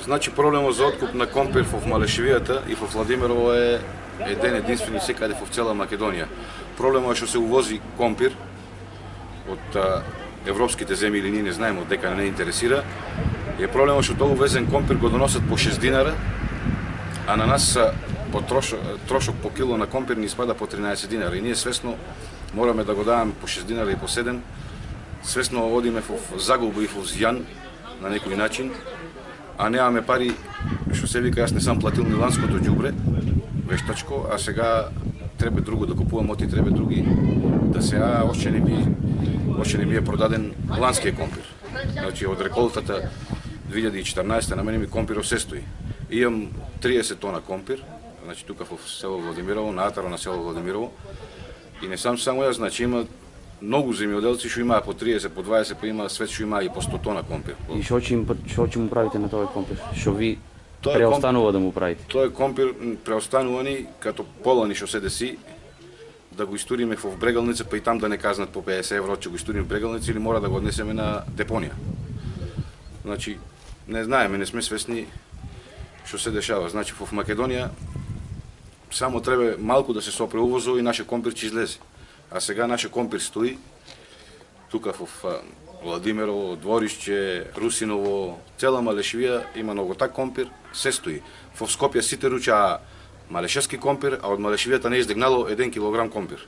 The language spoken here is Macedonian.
Значи проблемот за откуп на компир во Малешевијата и во Владимирово е еден единствен и секаде во цела Македонија. Проблемот е што се увози компир од европските земји или ние не знаеме, од дека не интересира. Е проблемот што тоа увезен компир го доносат по 6 динара, а на нас по трошок по кило на компир ни спада по 13 динара и ние свесно мораме да го даваме по 6 динара и по 7. Свесно одиме во загуба и во зјан на некој начин, а немаме пари, што се вика, јас не сам платил ни ланското ѓубре, вештачко, а сега треба друго да купувам, оти треба други, да се още не ми е продаден ланскиот компир. Значи, од реколтата 2014 на мене ми компиров се стои. Имам 30 тона компир, значи тука во село Владимирово, на атаро на село Владимирово, и не сам само јас, значи има многу земјоделци што имаат по 30, по 20, па има свет што имаа и по 100 тона компир. И што ќе му правите на тој компир? Што ви преостанува да му правите? Тој компир преостанува ни като полани што се деси, да го истуриме во Брегалница, па и там да не казнат по 50 евро, че го истуриме в Брегалница или мора да го однесеме на депонија. Значи, не знаеме, не сме свесни што се дешава. Значи, во Македонија само треба малку да се сопре увозо и наше компир ќе излезе. А сега наше компир стои тука во Владимирово, Дворишче, Русиново, цела Малешевија има многу так компир, се стои. Во Скопје сите руча малешевски компир, а од Малешевијата не издегнало 1 килограм компир.